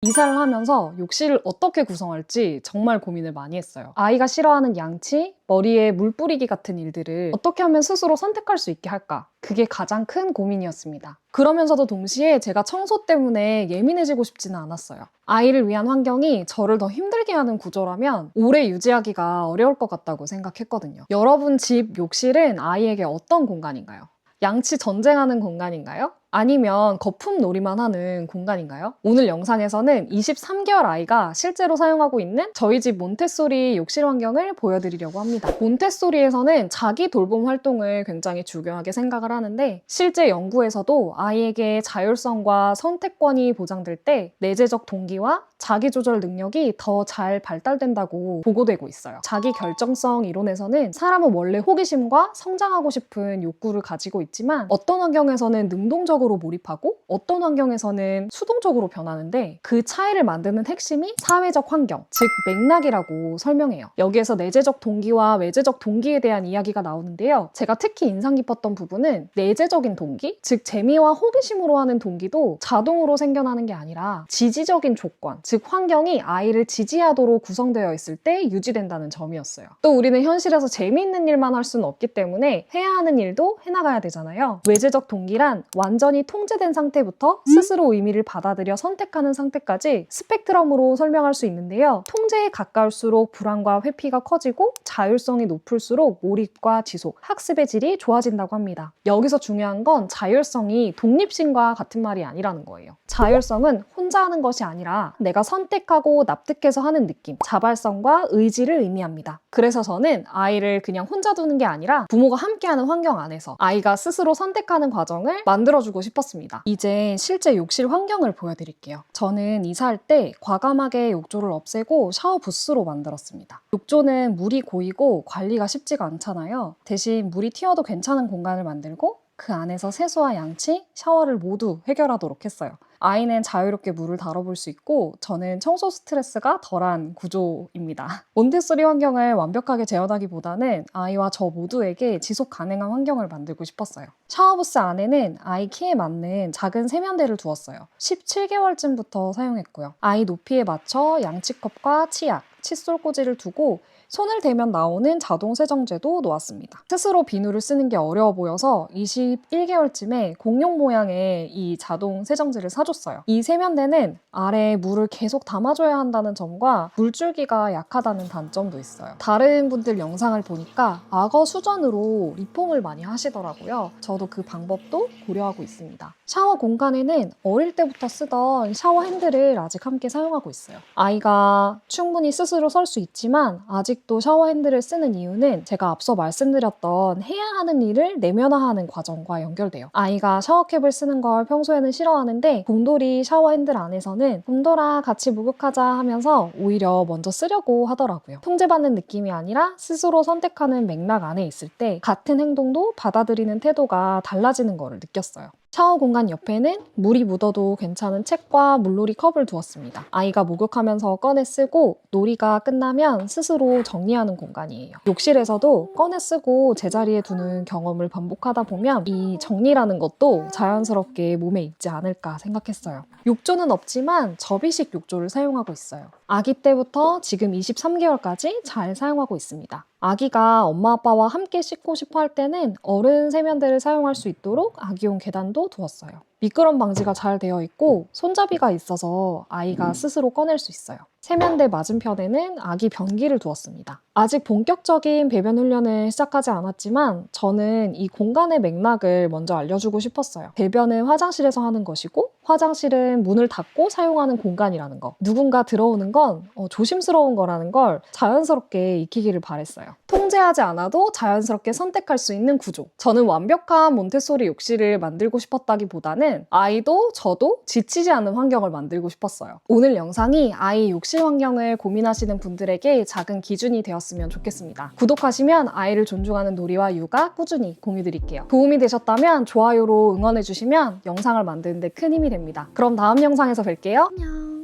이사를 하면서 욕실을 어떻게 구성할지 정말 고민을 많이 했어요. 아이가 싫어하는 양치, 머리에 물 뿌리기 같은 일들을 어떻게 하면 스스로 선택할 수 있게 할까? 그게 가장 큰 고민이었습니다. 그러면서도 동시에 제가 청소 때문에 예민해지고 싶지는 않았어요. 아이를 위한 환경이 저를 더 힘들게 하는 구조라면 오래 유지하기가 어려울 것 같다고 생각했거든요. 여러분 집 욕실은 아이에게 어떤 공간인가요? 양치 전쟁하는 공간인가요? 아니면 거품 놀이만 하는 공간인가요? 오늘 영상에서는 23개월 아이가 실제로 사용하고 있는 저희 집 몬테소리 욕실 환경을 보여드리려고 합니다. 몬테소리에서는 자기 돌봄 활동을 굉장히 중요하게 생각을 하는데 실제 연구에서도 아이에게 자율성과 선택권이 보장될 때 내재적 동기와 자기조절 능력이 더 잘 발달된다고 보고되고 있어요. 자기 결정성 이론에서는 사람은 원래 호기심과 성장하고 싶은 욕구를 가지고 있지만 어떤 환경에서는 능동적으로 몰입하고 어떤 환경에서는 수동적으로 변하는데 그 차이를 만드는 핵심이 사회적 환경, 즉 맥락이라고 설명해요. 여기에서 내재적 동기와 외재적 동기에 대한 이야기가 나오는데요. 제가 특히 인상 깊었던 부분은 내재적인 동기, 즉 재미와 호기심으로 하는 동기도 자동으로 생겨나는 게 아니라 지지적인 조건, 즉 환경이 아이를 지지하도록 구성되어 있을 때 유지된다는 점이었어요. 또 우리는 현실에서 재미있는 일만 할 수는 없기 때문에 해야 하는 일도 해나가야 되잖아요. 외재적 동기란 완전히 통제된 상태부터 스스로 의미를 받아들여 선택하는 상태까지 스펙트럼으로 설명할 수 있는데요. 통제에 가까울수록 불안과 회피가 커지고 자율성이 높을수록 몰입과 지속, 학습의 질이 좋아진다고 합니다. 여기서 중요한 건 자율성이 독립심과 같은 말이 아니라는 거예요. 자율성은 혼자 하는 것이 아니라 내가 선택하고 납득해서 하는 느낌, 자발성과 의지를 의미합니다. 그래서 저는 아이를 그냥 혼자 두는 게 아니라 부모가 함께하는 환경 안에서 아이가 스스로 선택하는 과정을 만들어주고 싶었습니다. 이제 실제 욕실 환경을 보여드릴게요. 저는 이사할 때 과감하게 욕조를 없애고 샤워 부스로 만들었습니다. 욕조는 물이 고이고 관리가 쉽지가 않잖아요. 대신 물이 튀어도 괜찮은 공간을 만들고 그 안에서 세수와 양치, 샤워를 모두 해결하도록 했어요. 아이는 자유롭게 물을 다뤄볼 수 있고 저는 청소 스트레스가 덜한 구조입니다. 몬테소리 환경을 완벽하게 재현하기보다는 아이와 저 모두에게 지속 가능한 환경을 만들고 싶었어요. 샤워부스 안에는 아이 키에 맞는 작은 세면대를 두었어요. 17개월쯤부터 사용했고요. 아이 높이에 맞춰 양치컵과 치약, 칫솔 꽂이를 두고 손을 대면 나오는 자동 세정제도 놓았습니다. 스스로 비누를 쓰는 게 어려워 보여서 21개월쯤에 공룡 모양의 이 자동 세정제를 사줬어요. 이 세면대는 아래에 물을 계속 담아줘야 한다는 점과 물줄기가 약하다는 단점도 있어요. 다른 분들 영상을 보니까 악어 수전으로 리폼을 많이 하시더라고요. 저도 그 방법도 고려하고 있습니다. 샤워 공간에는 어릴 때부터 쓰던 샤워 핸들을 아직 함께 사용하고 있어요. 아이가 충분히 스스로 설 수 있지만 아직도 샤워 핸들을 쓰는 이유는 제가 앞서 말씀드렸던 해야 하는 일을 내면화하는 과정과 연결돼요. 아이가 샤워캡을 쓰는 걸 평소에는 싫어하는데 곰돌이 샤워 핸들 안에서는 곰돌아 같이 목욕하자 하면서 오히려 먼저 쓰려고 하더라고요. 통제받는 느낌이 아니라 스스로 선택하는 맥락 안에 있을 때 같은 행동도 받아들이는 태도가 달라지는 거를 느꼈어요. 샤워 공간 옆에는 물이 묻어도 괜찮은 책과 물놀이 컵을 두었습니다. 아이가 목욕하면서 꺼내 쓰고 놀이가 끝나면 스스로 정리하는 공간이에요. 욕실에서도 꺼내 쓰고 제자리에 두는 경험을 반복하다 보면 이 정리라는 것도 자연스럽게 몸에 익지 않을까 생각했어요. 욕조는 없지만 접이식 욕조를 사용하고 있어요. 아기 때부터 지금 23개월까지 잘 사용하고 있습니다. 아기가 엄마 아빠와 함께 씻고 싶어 할 때는 어른 세면대를 사용할 수 있도록 아기용 계단도 두었어요. 미끄럼 방지가 잘 되어 있고 손잡이가 있어서 아이가 스스로 꺼낼 수 있어요. 세면대 맞은편에는 아기 변기를 두었습니다. 아직 본격적인 배변 훈련을 시작하지 않았지만 저는 이 공간의 맥락을 먼저 알려주고 싶었어요. 배변은 화장실에서 하는 것이고 화장실은 문을 닫고 사용하는 공간이라는 거. 누군가 들어오는 건 조심스러운 거라는 걸 자연스럽게 익히기를 바랬어요. 통제하지 않아도 자연스럽게 선택할 수 있는 구조. 저는 완벽한 몬테소리 욕실을 만들고 싶었다기보다는 아이도 저도 지치지 않는 환경을 만들고 싶었어요. 오늘 영상이 아이 욕실 환경을 고민하시는 분들에게 작은 기준이 되었으면 좋겠습니다. 구독하시면 아이를 존중하는 놀이와 육아 꾸준히 공유드릴게요. 도움이 되셨다면 좋아요로 응원해주시면 영상을 만드는 데 큰 힘이 됩니다. 그럼 다음 영상에서 뵐게요. 안녕.